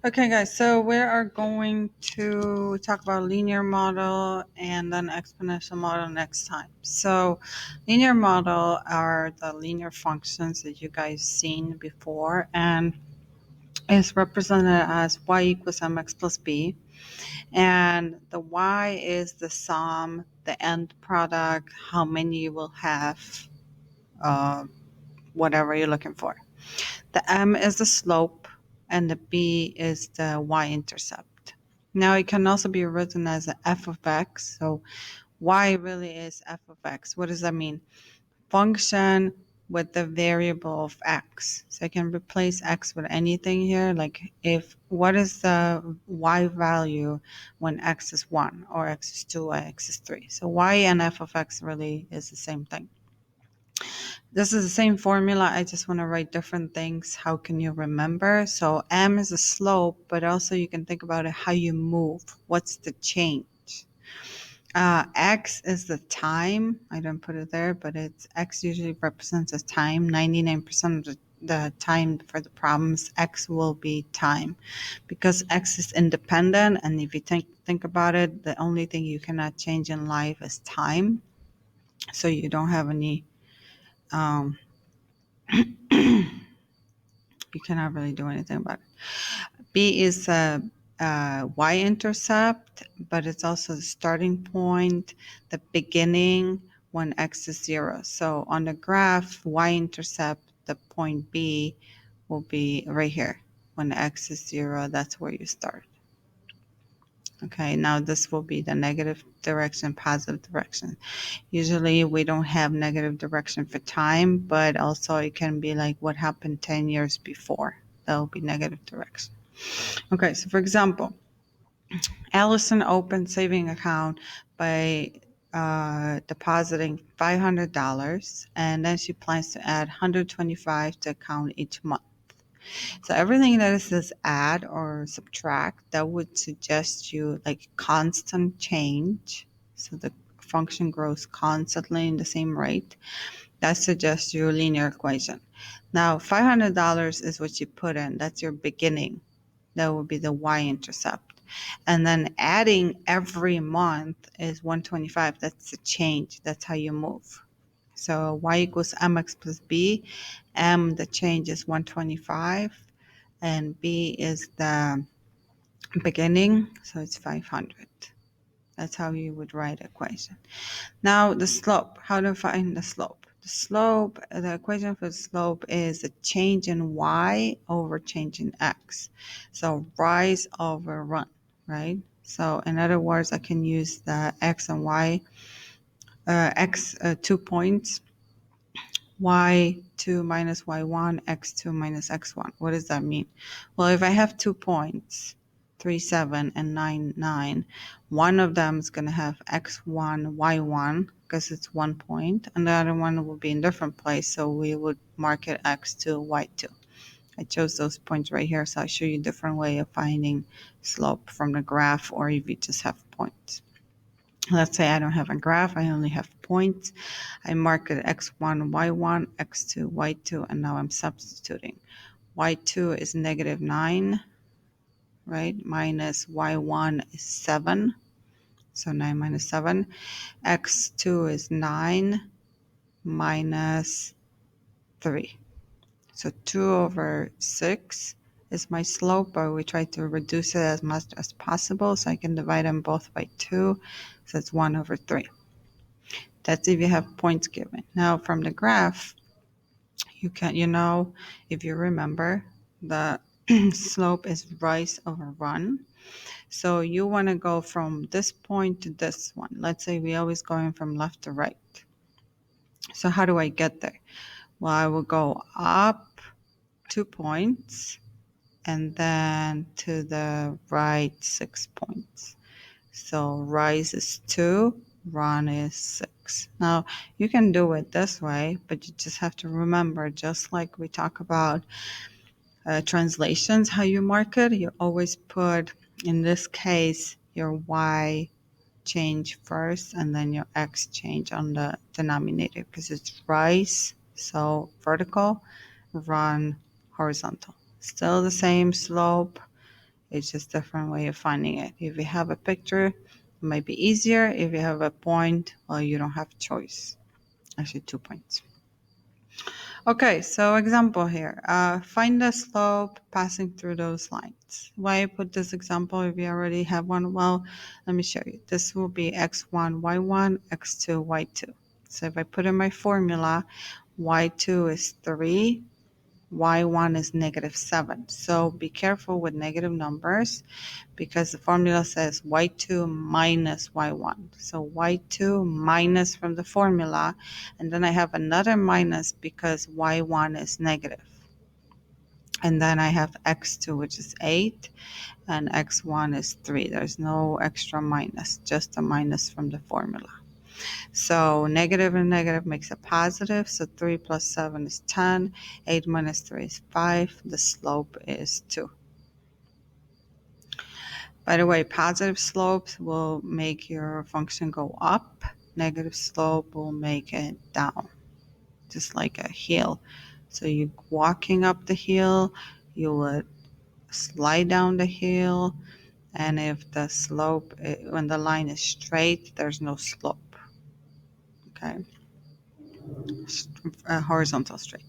Okay, guys, so we are going to talk about linear model and then exponential model next time. So, linear model are the linear functions that you guys seen before, and is represented as y equals mx plus b. And the y is the sum, the end product, how many you will have, uh, whatever you're looking for. The m is the slope, and the b is the y-intercept. Now it can also be written as a f of x. So y really is f of x. What does that mean? Function with the variable of x. So I can replace x with anything here. Like if what is the y value when x is 1 or x is 2 or x is 3. So y and f of x really is the same thing. This is the same formula. I just want to write different things. How can you remember? So m is the slope, but also you can think about it how you move. What's the change? X is the time. I don't put it there, but it's X usually represents a time. 99% of the time for the problems, X will be time because X is independent. And if you think about it, the only thing you cannot change in life is time. So you don't have any, um, you cannot really do anything about it. B is y-intercept, but it's also the starting point, the beginning when x is 0. So on the graph, y-intercept, the point B will be right here. When x is 0, that's where you start. Okay, now this will be the negative direction, positive direction. Usually we don't have negative direction for time, but also it can be like what happened 10 years before. That will be negative direction. Okay, so for example, Allison opened saving account by depositing $500, and then she plans to add 125 to account each month. So everything that it says add or subtract, that would suggest you like constant change. So the function grows constantly in the same rate. That suggests your linear equation. Now, $500 is what you put in. That's your beginning. That would be the y-intercept. And then adding every month is 125. That's the change. That's how you move. So y equals mx plus b. M, the change is 125. And b is the beginning. So it's 500. That's how you would write equation. Now the slope. How to find the slope? The equation for the slope is a change in y over change in x. So rise over run, right? So in other words, I can use the x and y, 2 points, y2 minus y1, x2 minus x1. What does that mean? Well, if I have 2 points, 3, 7, and 9, 9, one of them is going to have x1, y1, because it's 1 point, and the other one will be in a different place, so we would mark it x2, y2. I chose those points right here, so I'll show you a different way of finding slope from the graph, or if you just have points. Let's say I don't have a graph, I only have points. I mark it x1, y1, x2, y2, and now I'm substituting. y2 is negative 9, right? Minus y1 is 7, so 9 minus 7. x2 is 9 minus 3. So 2 over 6 is my slope, but we try to reduce it as much as possible, so I can divide them both by 2, so it's 1 over 3. That's if you have points given. Now from the graph, if you remember, the slope is rise over run. So you want to go from this point to this one. Let's say we're always going from left to right. So how do I get there? Well, I will go up 2 points and then to the right 6 points. So rise is 2, run is 6. Now, you can do it this way, but you just have to remember, just like we talk about translations, how you mark it, you always put, in this case, your y change first and then your x change on the denominator because it's rise, so vertical, run, horizontal. Still the same slope, It's just a different way of finding it. If you have a picture, it might be easier. If you have a point, well, you don't have a choice. Actually, 2 points. Okay, so example here. Find the slope passing through those lines. Why I put this example if you already have one? Well, let me show you. This will be x1, y1, x2, y2. So if I put in my formula, y2 is 3, y1 is -7. So be careful with negative numbers because the formula says y2 minus y1. So y2 minus from the formula, and then I have another minus because y1 is negative. And then I have x2, which is 8, and x1 is 3. There's no extra minus, just a minus from the formula. So negative and negative makes a positive. So 3 plus 7 is 10. 8 minus 3 is 5. The slope is 2. By the way, positive slopes will make your function go up. Negative slope will make it down, just like a hill. So you're walking up the hill, you would slide down the hill. And if the slope, when the line is straight, there's no slope. Okay. Horizontal straight.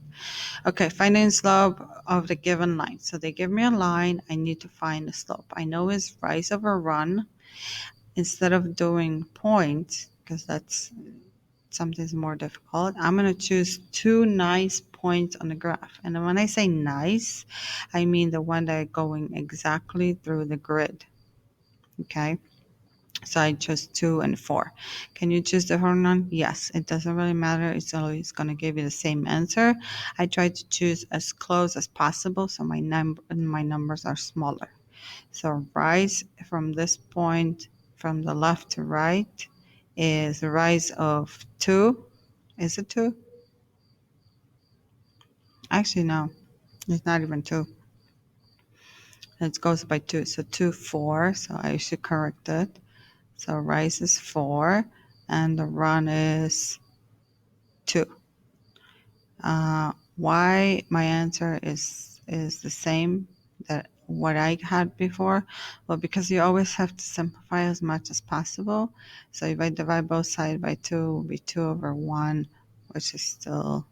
Okay, finding slope of the given line. So they give me a line, I need to find the slope. I know it's rise over run. Instead of doing points, because that's something's more difficult, I'm going to choose 2 nice points on the graph. And when I say nice, I mean the one that are going exactly through the grid. Okay. So I chose 2 and 4. Can you choose the different one? Yes, it doesn't really matter. It's always going to give you the same answer. I try to choose as close as possible so my numbers are smaller. So rise from this point from the left to right is a rise of 2. Is it 2? Actually, no. It's not even 2. It goes by 2. So 2, 4. So I should correct it. So rise is 4 and the run is 2. Why my answer is the same that what I had before? Well, because you always have to simplify as much as possible. So if I divide both sides by 2, it will be 2 over 1, which is still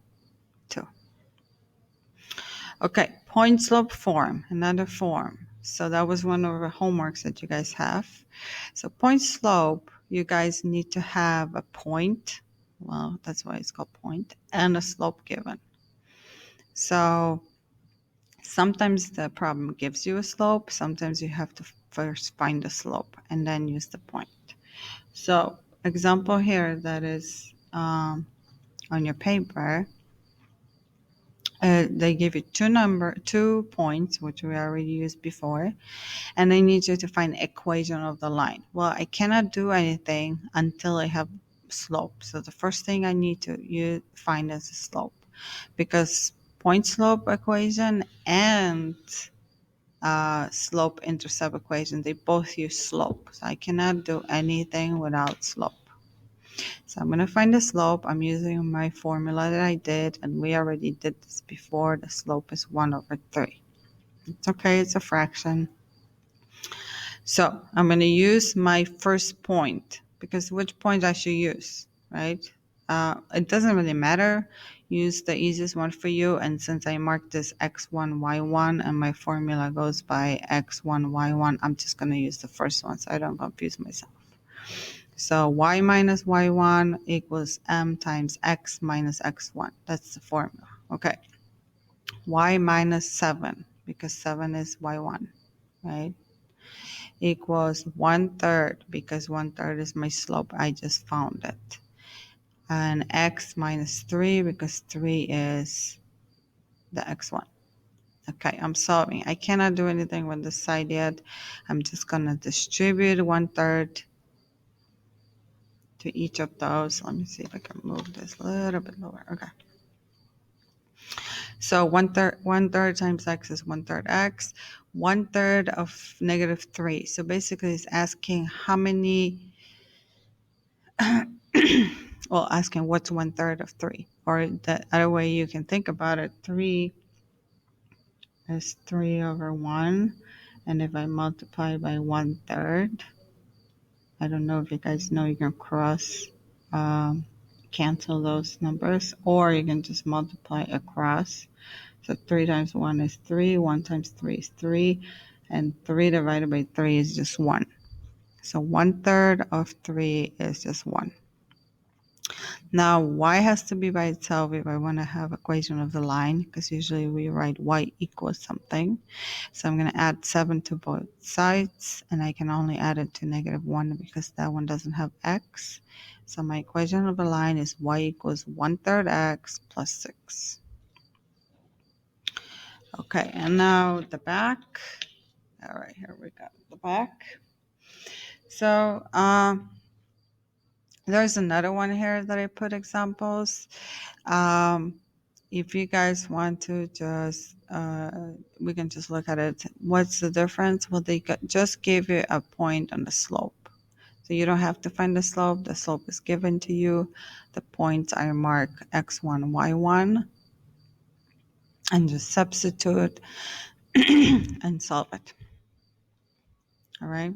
2. Okay, point slope form, another form. So that was one of the homeworks that you guys have. So point slope, you guys need to have a point. Well, that's why it's called point, and a slope given. So sometimes the problem gives you a slope. Sometimes you have to first find the slope and then use the point. So example here that is on your paper, they give you 2 points, which we already used before, and they need you to find equation of the line. Well, I cannot do anything until I have slope. So the first thing I need to find is a slope, because point slope equation and slope intercept equation, they both use slope. So I cannot do anything without slope. So I'm going to find the slope. I'm using my formula that I did, and we already did this before. The slope is 1 over 3. It's okay, it's a fraction. So I'm going to use my first point, because which point I should use, right? It doesn't really matter. Use the easiest one for you. And since I marked this x1, y1, and my formula goes by x1, y1, I'm just going to use the first one so I don't confuse myself. So y minus y1 equals m times x minus x1. That's the formula. Okay. Y minus 7, because 7 is y1, right? Equals 1/3, because 1/3 is my slope. I just found it. And x minus 3, because 3 is the x1. Okay, I'm solving. I cannot do anything with this side yet. I'm just going to distribute 1/3 to each of those. Let me see if I can move this a little bit lower. Okay. So 1/3 times x is 1/3 x. 1/3 of -3. So basically it's asking how many, well, asking what's 1/3 of 3. Or the other way you can think about it, 3 is 3 over 1. And if I multiply by 1/3, I don't know if you guys know you can cross um, cancel those numbers, or you can just multiply across. So 3 times 1 is 3, 1 times 3 is 3, and 3 divided by 3 is just 1. So 1/3 of 3 is just 1. Now, y has to be by itself if I want to have equation of the line, because usually we write y equals something. So I'm going to add 7 to both sides, and I can only add it to -1 because that one doesn't have x. So my equation of the line is y equals 1/3 x plus 6. Okay, and now the back. All right, here we go, the back. So there's another one here that I put examples. If you guys want to just, we can just look at it. What's the difference? Well, they just give you a point on the slope. So you don't have to find the slope. The slope is given to you. The points are marked x1, y1, and just substitute and solve it. All right.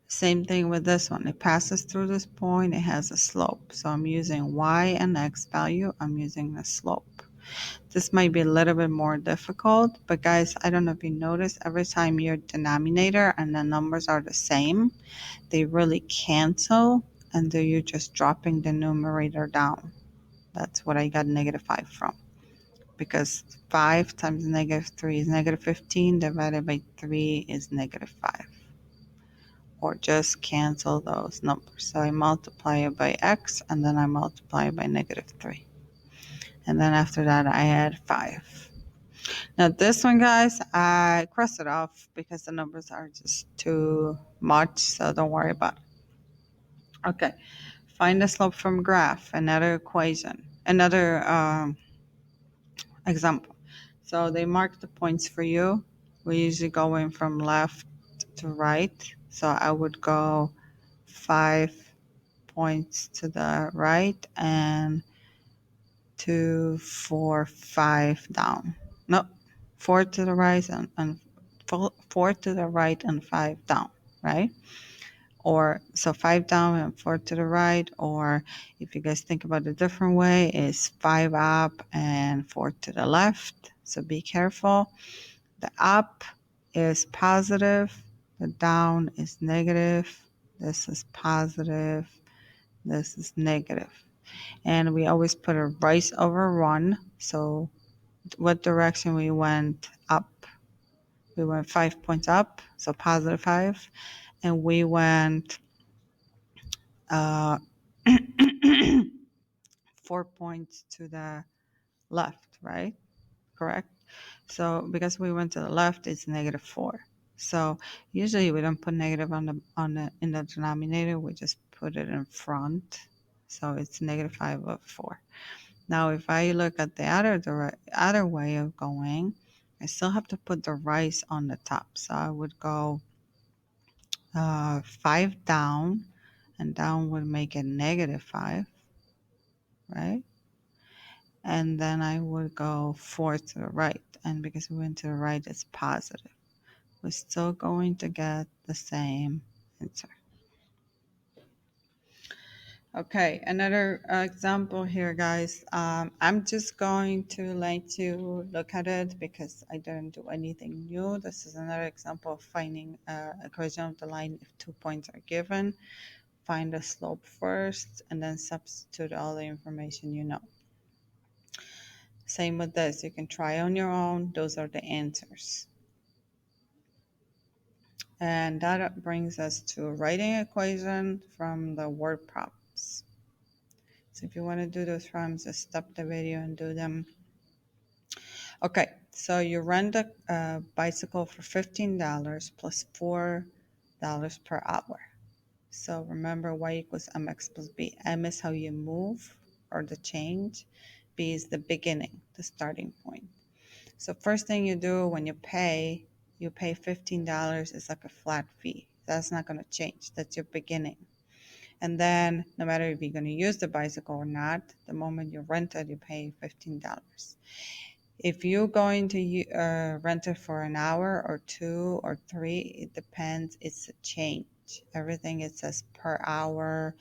Same thing with this one. It passes through this point. It has a slope. So I'm using y and x value. I'm using the slope. This might be a little bit more difficult, but guys, I don't know if you notice, every time your denominator and the numbers are the same, they really cancel, and then you're just dropping the numerator down. That's what I got -5 from, because 5 times -3 is -15, divided by 3 is -5. Or just cancel those numbers. So I multiply it by x, and then I multiply it by -3. And then after that, I add 5. Now this one, guys, I crossed it off because the numbers are just too much, so don't worry about it. Okay, find the slope from graph, another equation, another example. So they mark the points for you. We usually go in from left to right. So I would go 5 points to the right and 2, 4, 5 down. No, 4 to the right and 4 to the right and 5 down, right? Or so 5 down and 4 to the right, or if you guys think about it a different way, is 5 up and 4 to the left. So be careful. The up is positive, the down is negative, this is positive, this is negative. And we always put a right over 1. So what direction we went up? We went 5 points up, so +5, and we went uh, 4 points to the left, right? Correct? So because we went to the left, it's -4. So usually we don't put negative in the denominator. We just put it in front. So it's -5 over 4. Now, if I look at the other way of going, I still have to put the rice on the top. So I would go 5 down, and down would make it -5, right? And then I would go 4 to the right. And because we went to the right, it's positive. We're still going to get the same answer. Okay, another example here, guys. I'm just going to let you look at it because I didn't do anything new. This is another example of finding equation of the line if 2 points are given. Find the slope first and then substitute all the information you know. Same with this. You can try on your own. Those are the answers. And that brings us to writing equation from the word props. So if you want to do those problems, just stop the video and do them. Okay, so you rent a bicycle for $15 plus $4 per hour. So remember, y equals mx plus b. M is how you move or the change. B is the beginning, the starting point. So first thing you do when you pay $15. It's like a flat fee. That's not going to change. That's your beginning. And then no matter if you're going to use the bicycle or not, the moment you rent it, you pay $15. If you're going to rent it for an hour or two or three, it depends. It's a change. Everything it says per hour,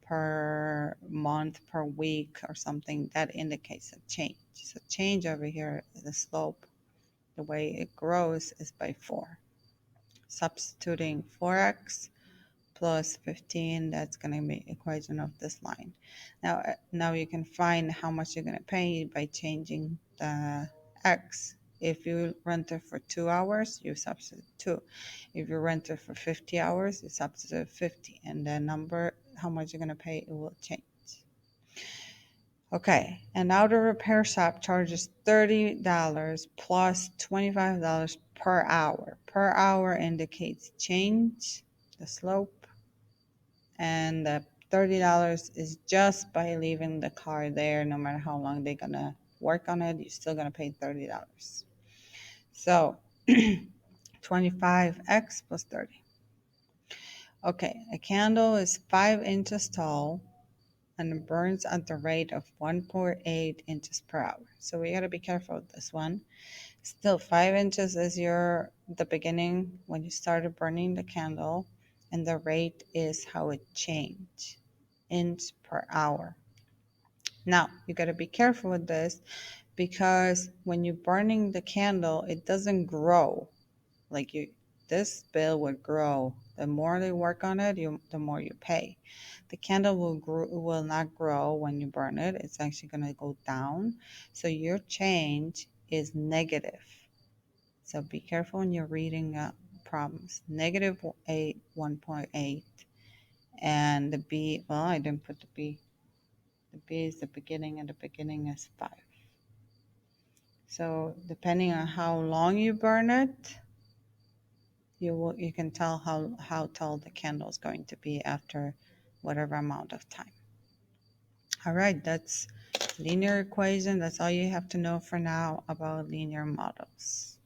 per month, per week, or something that indicates a change. So change over here, the slope, the way it grows is by 4. Substituting 4x plus 15, that's going to be equation of this line. Now you can find how much you're going to pay by changing the x. If you rent it for 2 hours, you substitute 2. If you rent it for 50 hours, you substitute 50, and the number, how much you're going to pay, it will change. Okay, and now the repair shop charges $30 plus $25 per hour. Per hour indicates change, the slope, and the $30 is just by leaving the car there. No matter how long they're gonna work on it, you're still gonna pay $30. So 25x plus 30. Okay, a candle is 5 inches tall and it burns at the rate of 1.8 inches per hour. So we gotta be careful with this one. Still, 5 inches is the beginning when you started burning the candle, and the rate is how it changed, inch per hour. Now, you got to be careful with this because when you're burning the candle, it doesn't grow. Like this bill would grow. The more they work on it, the more you pay. The candle will not grow when you burn it. It's actually going to go down. So your change is negative. So be careful when you're reading problems. Negative 8, 1.8. And the B, well, I didn't put the B. The B is the beginning, and the beginning is 5. So depending on how long you burn it, you can tell how tall the candle is going to be after whatever amount of time. All right, that's linear equation. That's all you have to know for now about linear models.